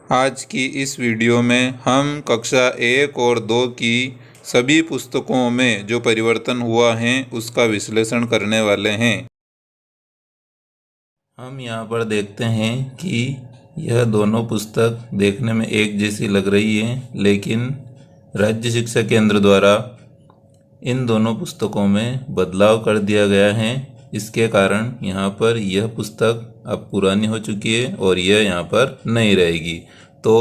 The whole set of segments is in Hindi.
आज की इस वीडियो में हम कक्षा 1 और 2 की सभी पुस्तकों में जो परिवर्तन हुआ है उसका विश्लेषण करने वाले हैं। हम यहाँ पर देखते हैं कि यह दोनों पुस्तक देखने में एक जैसी लग रही है, लेकिन राज्य शिक्षा केंद्र द्वारा इन दोनों पुस्तकों में बदलाव कर दिया गया है। इसके कारण यहाँ पर यह पुस्तक अब पुरानी हो चुकी है और यह यहाँ पर नहीं रहेगी। तो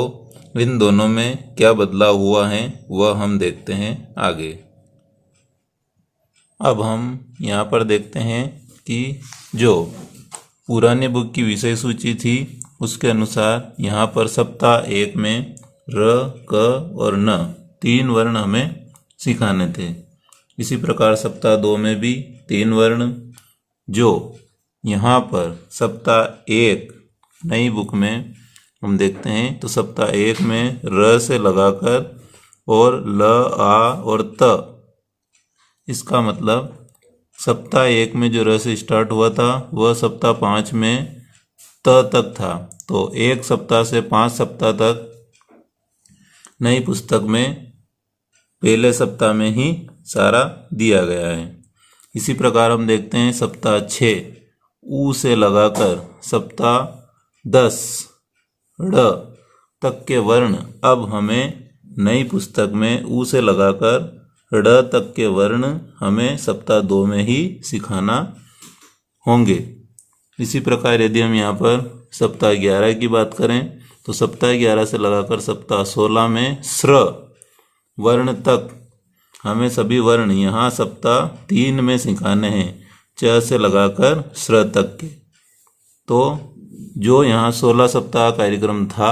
इन दोनों में क्या बदलाव हुआ है वह हम देखते हैं आगे। अब हम यहाँ पर देखते हैं कि जो पुरानी बुक की विषय सूची थी उसके अनुसार यहाँ पर सप्ताह 1 में र, क और न 3 वर्ण हमें सिखाने थे। इसी प्रकार सप्ताह 2 में भी 3 वर्ण, जो यहाँ पर सप्ताह 1 नई बुक में हम देखते हैं तो सप्ताह 1 में र से लगाकर और ल, आ और त, इसका मतलब सप्ताह 1 में जो र से स्टार्ट हुआ था वह सप्ताह 5 में त तक था। तो 1 सप्ताह से 5 सप्ताह तक नई पुस्तक में पहले सप्ताह में ही सारा दिया गया है। इसी प्रकार हम देखते हैं सप्ताह 6 ऊ से लगाकर सप्ताह 10 ड़ तक के वर्ण अब हमें नई पुस्तक में ऊ से लगाकर ड़ तक के वर्ण हमें सप्ताह 2 में ही सिखाना होंगे। इसी प्रकार यदि हम यहाँ पर सप्ताह 11 की बात करें तो सप्ताह 11 से लगाकर सप्ताह 16 में स्र वर्ण तक हमें सभी वर्ण यहाँ सप्ताह 3 में सिखाने हैं, च से लगाकर स्र तक के। तो जो यहाँ 16 सप्ताह कार्यक्रम था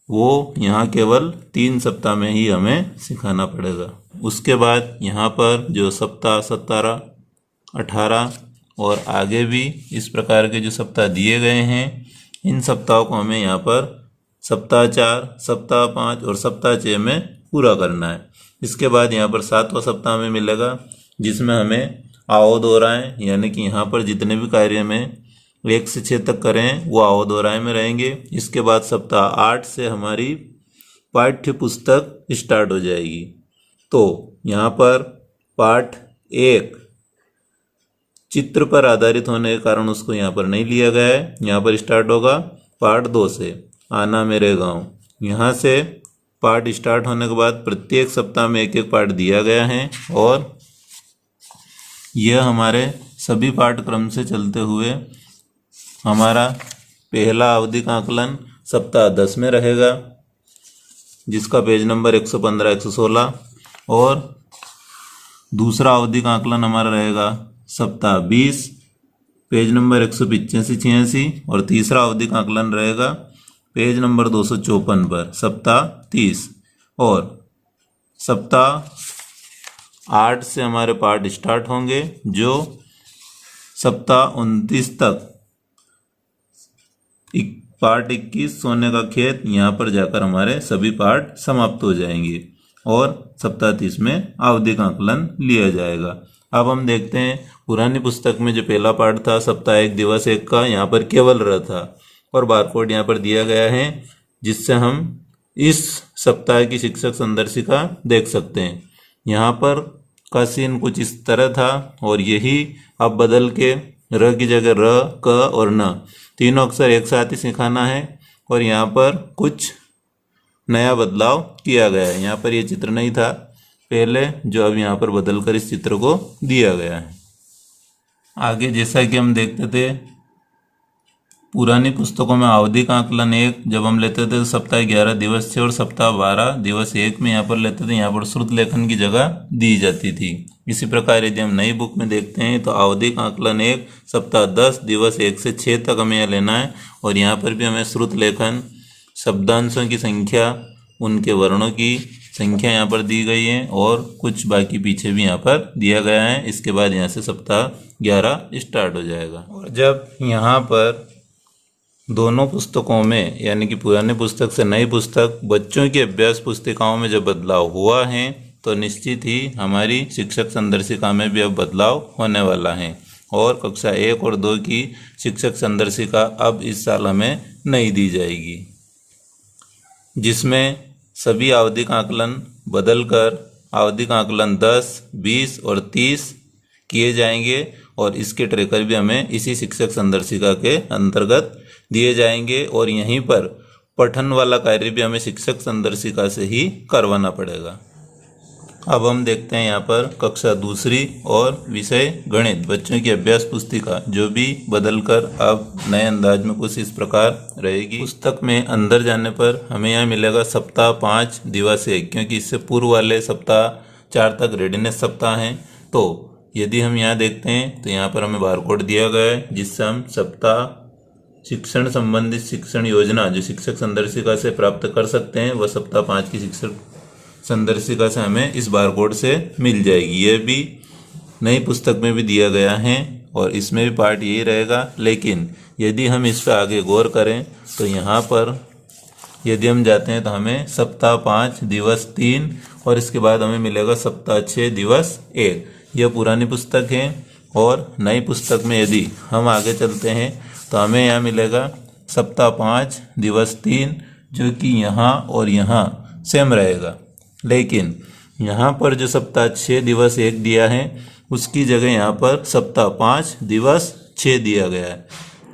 वो यहाँ केवल 3 सप्ताह में ही हमें सिखाना पड़ेगा। उसके बाद यहाँ पर जो सप्ताह 17, 18 और आगे भी इस प्रकार के जो सप्ताह दिए गए हैं, इन सप्ताहों को हमें यहाँ पर सप्ताह 4, सप्ताह 5 और सप्ताह 6 में पूरा करना है। इसके बाद यहाँ पर 7वां सप्ताह में मिलेगा, जिसमें हमें आओ दोहराएं, यानी कि यहाँ पर जितने भी कार्य में 1 से 6 तक करें वो आओ दोहराए में रहेंगे। इसके बाद सप्ताह 8 से हमारी पाठ्य पुस्तक स्टार्ट हो जाएगी। तो यहाँ पर पाठ 1 चित्र पर आधारित होने के कारण उसको यहाँ पर नहीं लिया गया है। यहाँ पर स्टार्ट होगा पाठ 2 से आना मेरे गांव। यहाँ से पाठ स्टार्ट होने के बाद प्रत्येक सप्ताह में एक एक पाठ दिया गया है और यह हमारे सभी पाठ्यक्रम से चलते हुए हमारा पहला अवधि का आकलन सप्ताह 10 में रहेगा, जिसका पेज नंबर 115, 116 और दूसरा अवधि का आकलन हमारा रहेगा सप्ताह 20 पेज नंबर 185, 86 और तीसरा अवधि का आकलन रहेगा पेज नंबर 254 पर सप्ताह 30। और सप्ताह 8 से हमारे पाठ स्टार्ट होंगे, जो सप्ताह 29 तक पाठ 21 सोने का खेत, यहाँ पर जाकर हमारे सभी पाठ समाप्त हो जाएंगे और सप्ताह 30 में अवधि का आकलन लिया जाएगा। अब हम देखते हैं पुरानी पुस्तक में जो पहला पाठ था सप्ताह 1 दिवस 1 का, यहाँ पर केवल र था और बारकोड यहाँ पर दिया गया है, जिससे हम इस सप्ताह की शिक्षक संदर्शिका देख सकते हैं। यहाँ पर का सीन कुछ इस तरह था और यही अब बदल के र की जगह र, क और न तीनों अक्षर एक साथ ही सिखाना है। और यहाँ पर कुछ नया बदलाव किया गया है। यहाँ पर ये चित्र नहीं था पहले, जो अब यहाँ पर बदल कर इस चित्र को दिया गया है। आगे जैसा कि हम देखते थे पुरानी पुस्तकों में अवधि का आकलन 1 जब हम लेते थे तो सप्ताह 11 दिवस 6 और सप्ताह 12 दिवस 1 में यहाँ पर लेते थे, यहाँ पर श्रुत लेखन की जगह दी जाती थी। इसी प्रकार यदि हम नई बुक में देखते हैं तो अवधि का आकलन 1 सप्ताह 10 दिवस 1 से 6 तक हमें यह लेना है और यहाँ पर भी हमें श्रुत लेखन, शब्दांशों की संख्या, उनके वर्णों की संख्या यहाँ पर दी गई है और कुछ बाकी पीछे भी यहाँ पर दिया गया है। इसके बाद यहाँ से सप्ताह 11 स्टार्ट हो जाएगा। और जब यहाँ पर दोनों पुस्तकों में यानी कि पुरानी पुस्तक से नई पुस्तक बच्चों की अभ्यास पुस्तिकाओं में जब बदलाव हुआ है तो निश्चित ही हमारी शिक्षक संदर्शिका में भी अब बदलाव होने वाला है और कक्षा 1 और 2 की शिक्षक संदर्शिका अब इस साल हमें नहीं दी जाएगी। जिसमें सभी आवधिक आकलन बदलकर आवधिक आकलन 10, 20 और 30 किए जाएंगे और इसके ट्रैकर भी हमें इसी शिक्षक संदर्शिका के अंतर्गत दिए जाएंगे और यहीं पर पठन वाला कार्य भी हमें शिक्षक संदर्शिका से ही करवाना पड़ेगा। अब हम देखते हैं यहाँ पर कक्षा दूसरी और विषय गणित बच्चों की अभ्यास पुस्तिका, जो भी बदलकर अब नए अंदाज में कुछ इस प्रकार रहेगी। पुस्तक में अंदर जाने पर हमें यहाँ मिलेगा सप्ताह 5 दिवस 1, क्योंकि इससे पूर्व वाले सप्ताह 4 तक रेडीनेस सप्ताह हैं। तो यदि हम यहाँ देखते हैं तो यहाँ पर हमें बारकोड दिया गया है, जिससे हम सप्ताह शिक्षण संबंधित शिक्षण योजना जो शिक्षक संदर्शिका से प्राप्त कर सकते हैं, वह सप्ताह 5 की शिक्षक संदर्शिका से हमें इस बारकोड से मिल जाएगी। यह भी नई पुस्तक में भी दिया गया है और इसमें भी पार्ट यही रहेगा। लेकिन यदि हम इस पर आगे गौर करें तो यहाँ पर यदि हम जाते हैं तो हमें सप्ताह 5 दिवस 3 और इसके बाद हमें मिलेगा सप्ताह 6 दिवस 1। यह पुरानी पुस्तक है और नई पुस्तक में यदि हम आगे चलते हैं तो हमें यहाँ मिलेगा सप्ताह 5 दिवस 3, जो कि यहाँ और यहाँ सेम रहेगा। लेकिन यहाँ पर जो सप्ताह 6 दिवस 1 दिया है उसकी जगह यहाँ पर सप्ताह 5 दिवस 6 दिया गया है।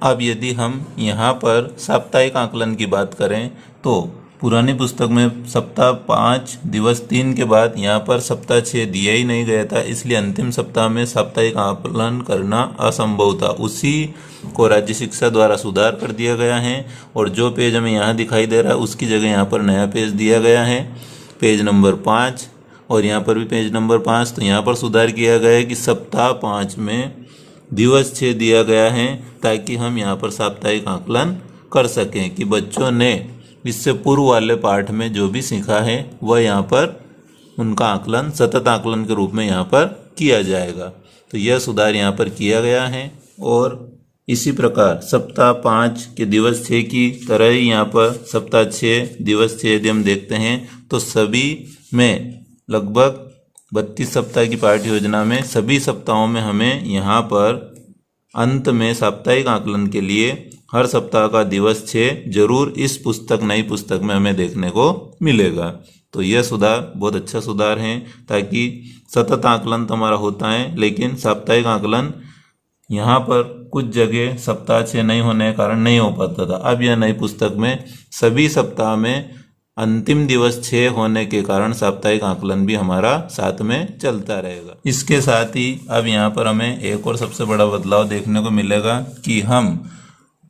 अब यदि हम यहाँ पर साप्ताहिक आकलन की बात करें तो पुरानी पुस्तक में सप्ताह 5 दिवस 3 के बाद यहाँ पर सप्ताह 6 दिया ही नहीं गया था, इसलिए अंतिम सप्ताह में साप्ताहिक आकलन करना असंभव था। उसी को राज्य शिक्षा द्वारा सुधार कर दिया गया है और जो पेज हमें यहाँ दिखाई दे रहा है उसकी जगह यहाँ पर नया पेज दिया गया है, पेज नंबर 5, और यहाँ पर भी पेज नंबर 5। तो यहाँ पर सुधार किया गया है कि सप्ताह 5 में दिवस 6 दिया गया है, ताकि हम यहाँ पर साप्ताहिक आकलन कर सकें कि बच्चों ने इससे पूर्व वाले पाठ में जो भी सीखा है वह यहाँ पर उनका आकलन सतत आकलन के रूप में यहाँ पर किया जाएगा। तो यह सुधार यहाँ पर किया गया है। और इसी प्रकार सप्ताह 5 के दिवस 6 की तरह ही यहाँ पर सप्ताह 6 दिवस 6 यदि हम देखते हैं तो सभी में लगभग 32 सप्ताह की पाठ्य योजना में सभी सप्ताहों में हमें यहाँ पर अंत में साप्ताहिक आकलन के लिए हर सप्ताह का दिवस 6 जरूर इस पुस्तक नई पुस्तक में हमें देखने को मिलेगा। तो यह सुधार बहुत अच्छा सुधार है, ताकि सतत आकलन तो हमारा होता है लेकिन साप्ताहिक आकलन यहाँ पर कुछ जगह सप्ताह 6 नहीं होने के कारण नहीं हो पाता था। अब यह नई पुस्तक में सभी सप्ताह में अंतिम दिवस 6 होने के कारण साप्ताहिक आकलन भी हमारा साथ में चलता रहेगा। इसके साथ ही अब यहाँ पर हमें एक और सबसे बड़ा बदलाव देखने को मिलेगा कि हम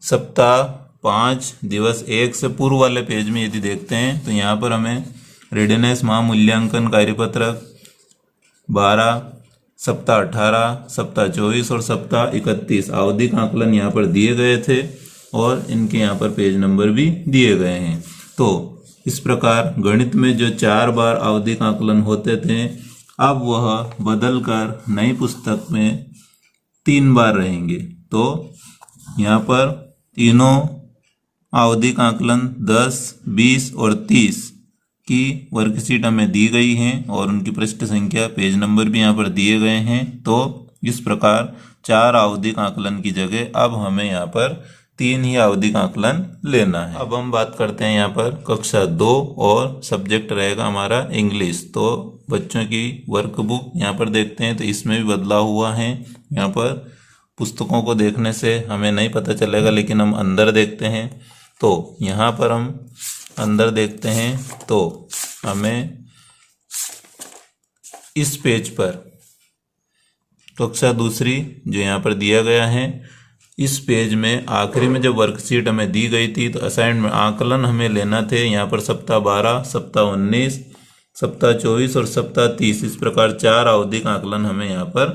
सप्ताह 5 दिवस 1 से पूर्व वाले पेज में यदि देखते हैं तो यहाँ पर हमें रेडीनेस महामूल्यांकन कार्यपत्रक 12, सप्ताह 18, सप्ताह 24 और सप्ताह 31 आवधिक आकलन यहाँ पर दिए गए थे और इनके यहाँ पर पेज नंबर भी दिए गए हैं। तो इस प्रकार गणित में जो 4 बार आवधिक आकलन होते थे अब वह बदलकर नई पुस्तक में 3 बार रहेंगे। तो यहाँ पर तीनों आवधिक आकलन 10, 20 और 30 की वर्कशीट हमें दी गई हैं और उनकी पृष्ठ संख्या पेज नंबर भी यहाँ पर दिए गए हैं। तो इस प्रकार 4 आवधिक आकलन की जगह अब हमें यहाँ पर 3 ही आवधिक आकलन लेना है। अब हम बात करते हैं यहाँ पर कक्षा 2 और सब्जेक्ट रहेगा हमारा इंग्लिश। तो बच्चों की वर्कबुक यहाँ पर देखते हैं तो इसमें भी बदलाव हुआ है। यहाँ पर पुस्तकों को देखने से हमें नहीं पता चलेगा, लेकिन हम अंदर देखते हैं तो यहाँ पर हम अंदर देखते हैं तो हमें इस पेज पर कक्षा दूसरी जो यहाँ पर दिया गया है, इस पेज में आखिरी में जब वर्कशीट हमें दी गई थी तो असाइनमेंट आकलन हमें लेना थे। यहाँ पर सप्ताह 12, सप्ताह 19, सप्ताह 24 और सप्ताह 30 इस प्रकार 4 आवधिक आकलन हमें यहाँ पर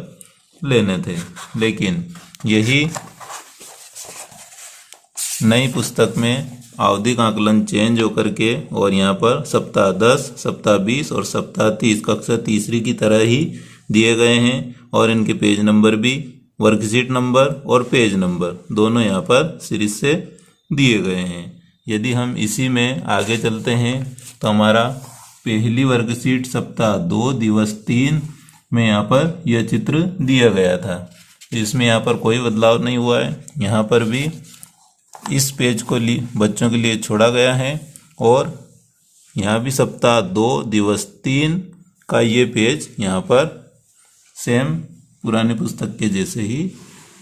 लेने थे। लेकिन यही नई पुस्तक में आवधिक आकलन चेंज होकर के और यहाँ पर सप्ताह 10, सप्ताह 20 और सप्ताह 30 कक्षा तीसरी की तरह ही दिए गए हैं और इनके पेज नंबर भी वर्कशीट नंबर और पेज नंबर दोनों यहाँ पर सीरीज से दिए गए हैं। यदि हम इसी में आगे चलते हैं तो हमारा पहली वर्कशीट सप्ताह 2 दिवस 3 में यहाँ पर यह चित्र दिया गया था। इसमें यहाँ पर कोई बदलाव नहीं हुआ है। यहाँ पर भी इस पेज को बच्चों के लिए छोड़ा गया है और यहाँ भी सप्ताह 2 दिवस 3 का ये पेज यहाँ पर सेम पुरानी पुस्तक के जैसे ही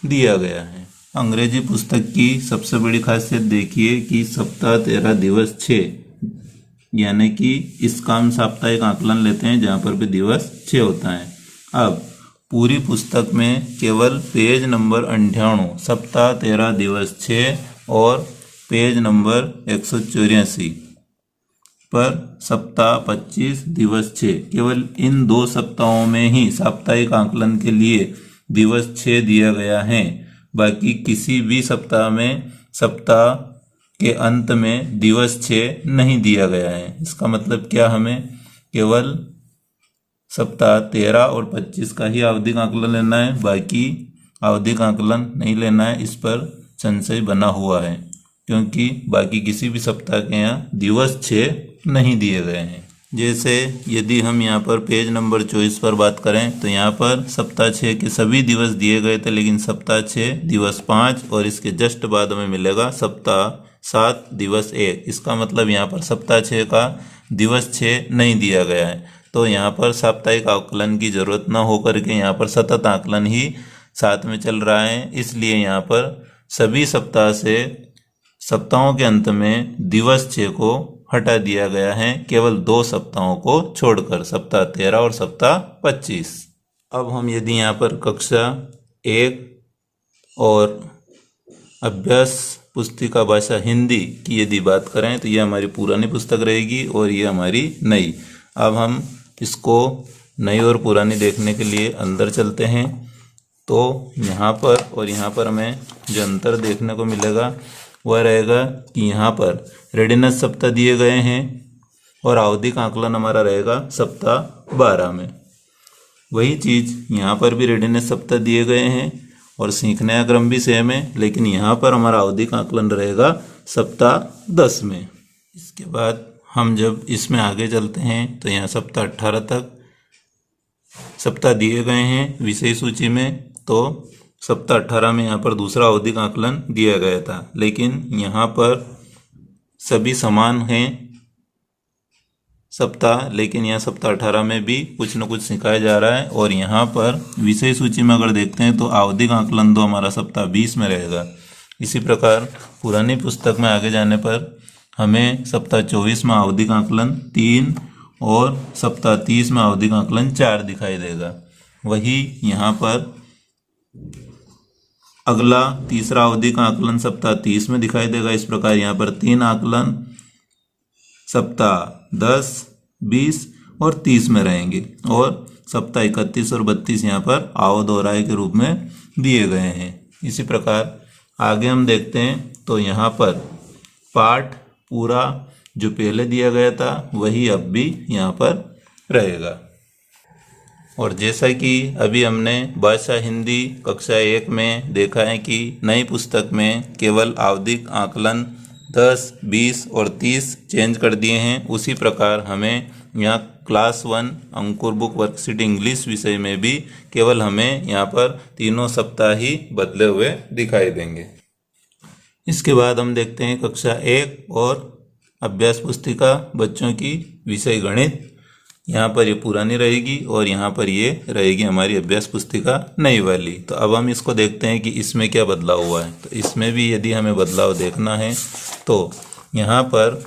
दिया गया है। अंग्रेजी पुस्तक की सबसे बड़ी खासियत देखिए कि सप्ताह 13 दिवस 6, यानी कि इसका हम साप्ताहिक आकलन लेते हैं जहाँ पर भी दिवस 6 होता है। अब पूरी पुस्तक में केवल पेज नंबर 98 सप्ताह 13 दिवस 6 और पेज नंबर 184 पर सप्ताह 25 दिवस 6, केवल इन 2 सप्ताहों में ही साप्ताहिक आकलन के लिए दिवस 6 दिया गया है। बाकी किसी भी सप्ताह में सप्ताह के अंत में दिवस 6 नहीं दिया गया है। इसका मतलब क्या, हमें केवल सप्ताह 13 और 25 का ही आवधिक आकलन लेना है, बाकी आवधिक आकलन नहीं लेना है। इस पर संशय बना हुआ है क्योंकि बाकी किसी भी सप्ताह के यहाँ दिवस 6 नहीं दिए गए हैं। जैसे यदि हम यहाँ पर पेज नंबर 24 पर बात करें तो यहाँ पर सप्ताह 6 के सभी दिवस दिए गए थे, लेकिन सप्ताह 6 दिवस 5 और इसके जस्ट बाद हमें मिलेगा सप्ताह 7 दिवस 1। इसका मतलब यहाँ पर सप्ताह 6 का दिवस 6 नहीं दिया गया है। तो यहाँ पर साप्ताहिक आकलन की जरूरत न होकर के यहाँ पर सतत आकलन ही साथ में चल रहा है। इसलिए यहाँ पर सभी सप्ताह से सप्ताहों के अंत में दिवस 6 को हटा दिया गया है, केवल 2 सप्ताहों को छोड़कर, सप्ताह 13 और सप्ताह 25। अब हम यदि यहाँ पर कक्षा 1 और अभ्यास पुस्तिका भाषा हिंदी की यदि बात करें तो ये हमारी पुरानी पुस्तक रहेगी और ये हमारी नई। अब हम इसको नई और पुरानी देखने के लिए अंदर चलते हैं। तो यहाँ पर और यहाँ पर हमें जो अंतर देखने को मिलेगा वह रहेगा कि यहाँ पर रेडिनेस सप्ताह दिए गए हैं और आवधिक आकलन हमारा रहेगा सप्ताह 12 में। वही चीज़ यहाँ पर भी रेडिनेस सप्ताह दिए गए हैं और सीखने का क्रम भी सेम है, लेकिन यहाँ पर हमारा आवधिक आकलन रहेगा सप्ताह 10 में। इसके बाद हम जब इसमें आगे चलते हैं तो यहाँ सप्ताह 18 तक सप्ताह दिए गए हैं विषय सूची में। तो सप्ताह 18 में यहाँ पर दूसरा आवधिक आकलन दिया गया था, लेकिन यहाँ पर सभी समान हैं सप्ताह, लेकिन यहाँ सप्ताह 18 में भी कुछ न कुछ सिखाया जा रहा है। और यहाँ पर विषय सूची में अगर देखते हैं तो आवधिक आकलन 2 हमारा सप्ताह 20 में रहेगा। इसी प्रकार पुरानी पुस्तक में आगे जाने पर हमें सप्ताह 24 में आवधिक आकलन 3 और सप्ताह 30 में आवधिक आकलन 4 दिखाई देगा। वही यहाँ पर अगला तीसरा आवधिक आकलन सप्ताह 30 में दिखाई देगा। इस प्रकार यहाँ पर 3 आकलन सप्ताह 10, 20 और 30 में रहेंगे और सप्ताह 31 और 32 यहाँ पर आवध और राय के रूप में दिए गए हैं। इसी प्रकार आगे हम देखते हैं तो यहाँ पर पाठ पूरा जो पहले दिया गया था वही अब भी यहाँ पर रहेगा। और जैसा कि अभी हमने भाषा हिंदी कक्षा 1 में देखा है कि नई पुस्तक में केवल आवधिक आकलन 10, 20 और 30 चेंज कर दिए हैं, उसी प्रकार हमें यहाँ क्लास 1 अंकुर बुक वर्कशीट इंग्लिश विषय में भी केवल हमें यहाँ पर तीनों सप्ताह ही बदले हुए दिखाई देंगे। इसके बाद हम देखते हैं कक्षा 1 और अभ्यास पुस्तिका बच्चों की विषय गणित। यहाँ पर ये पुरानी रहेगी और यहाँ पर ये रहेगी हमारी अभ्यास पुस्तिका नई वाली। तो अब हम इसको देखते हैं कि इसमें क्या बदलाव हुआ है। तो इसमें भी यदि हमें बदलाव देखना है तो यहाँ पर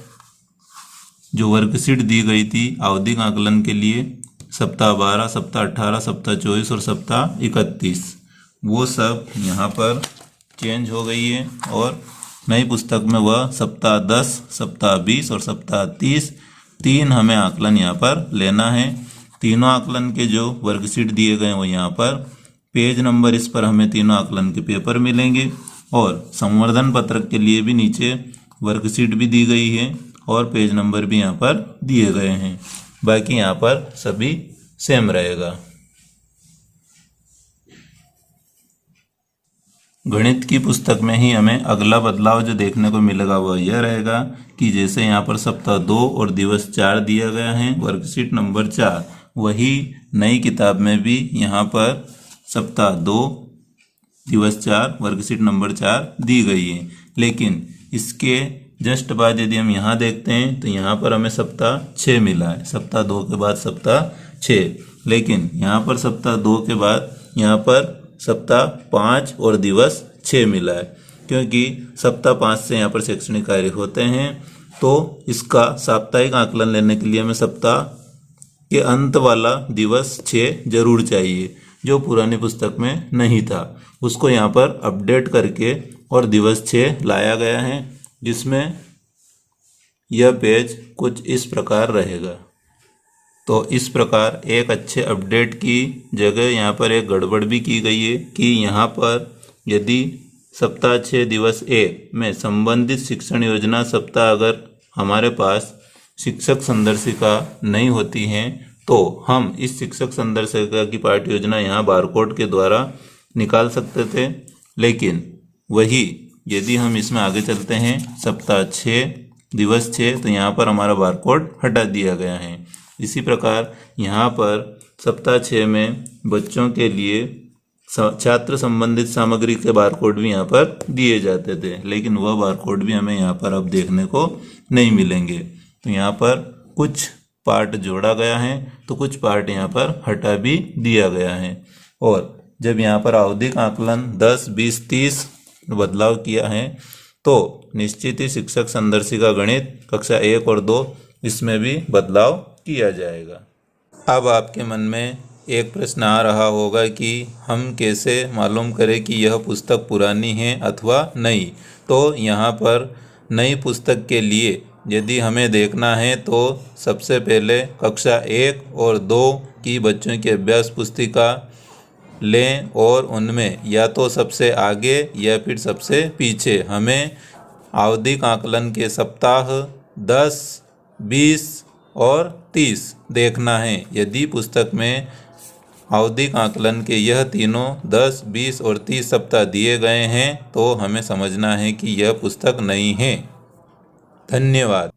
जो वर्कशीट दी गई थी आवधिक आकलन के लिए सप्ताह 12, सप्ताह 18, सप्ताह 24 और सप्ताह 31, वो सब यहाँ पर चेंज हो गई है और नई पुस्तक में वह सप्ताह 10, सप्ताह 20 और सप्ताह 30 3 हमें आकलन यहाँ पर लेना है। तीनों आकलन के जो वर्कशीट दिए गए हैं वो यहाँ पर पेज नंबर, इस पर हमें तीनों आकलन के पेपर मिलेंगे और संवर्धन पत्रक के लिए भी नीचे वर्कशीट भी दी गई है और पेज नंबर भी यहाँ पर दिए गए हैं। बाकी यहाँ पर सभी सेम रहेगा। गणित की पुस्तक में ही हमें अगला बदलाव जो देखने को मिलेगा वह यह रहेगा कि जैसे यहाँ पर सप्ताह 2 और दिवस 4 दिया गया है वर्कशीट नंबर 4, वही नई किताब में भी यहाँ पर सप्ताह 2 दिवस 4 वर्कशीट नंबर 4 दी गई है, लेकिन इसके जस्ट बाद यदि हम यहाँ देखते हैं तो यहाँ पर हमें सप्ताह 6 मिला है, सप्ताह 2 के बाद सप्ताह 6। लेकिन यहाँ पर सप्ताह 2 के बाद यहाँ पर सप्ताह 5 और दिवस 6 मिला है, क्योंकि सप्ताह 5 से यहाँ पर शैक्षणिक कार्य होते हैं। तो इसका साप्ताहिक आकलन लेने के लिए हमें सप्ताह के अंत वाला दिवस 6 जरूर चाहिए, जो पुरानी पुस्तक में नहीं था। उसको यहाँ पर अपडेट करके और दिवस 6 लाया गया है, जिसमें यह पेज कुछ इस प्रकार रहेगा। तो इस प्रकार एक अच्छे अपडेट की जगह यहाँ पर एक गड़बड़ भी की गई है कि यहाँ पर यदि सप्ताह 6 दिवस 1 में संबंधित शिक्षण योजना सप्ताह अगर हमारे पास शिक्षक संदर्शिका नहीं होती हैं तो हम इस शिक्षक संदर्शिका की पाठ्य योजना यहाँ बारकोड के द्वारा निकाल सकते थे। लेकिन वही यदि हम इसमें आगे चलते हैं सप्ताह 6 दिवस 6 तो यहाँ पर हमारा बारकोड हटा दिया गया है। इसी प्रकार यहाँ पर सप्ताह 6 में बच्चों के लिए छात्र संबंधित सामग्री के बारकोड भी यहाँ पर दिए जाते थे, लेकिन वह बारकोड भी हमें यहाँ पर अब देखने को नहीं मिलेंगे। तो यहाँ पर कुछ पार्ट जोड़ा गया है तो कुछ पार्ट यहाँ पर हटा भी दिया गया है। और जब यहाँ पर आवधिक आकलन 10, 20, 30 बदलाव किया है तो निश्चित ही शिक्षक संदर्शिका गणित कक्षा 1 और 2 इसमें भी बदलाव किया जाएगा। अब आपके मन में एक प्रश्न आ रहा होगा कि हम कैसे मालूम करें कि यह पुस्तक पुरानी है अथवा नहीं। तो यहाँ पर नई पुस्तक के लिए यदि हमें देखना है तो सबसे पहले कक्षा 1 और 2 की बच्चों की अभ्यास पुस्तिका लें और उनमें या तो सबसे आगे या फिर सबसे पीछे हमें आवधिक आकलन के सप्ताह 10, 20 और 30 देखना है। यदि पुस्तक में आवधिक आकलन के यह तीनों 10, 20 और 30 सप्ताह दिए गए हैं तो हमें समझना है कि यह पुस्तक नई है। धन्यवाद।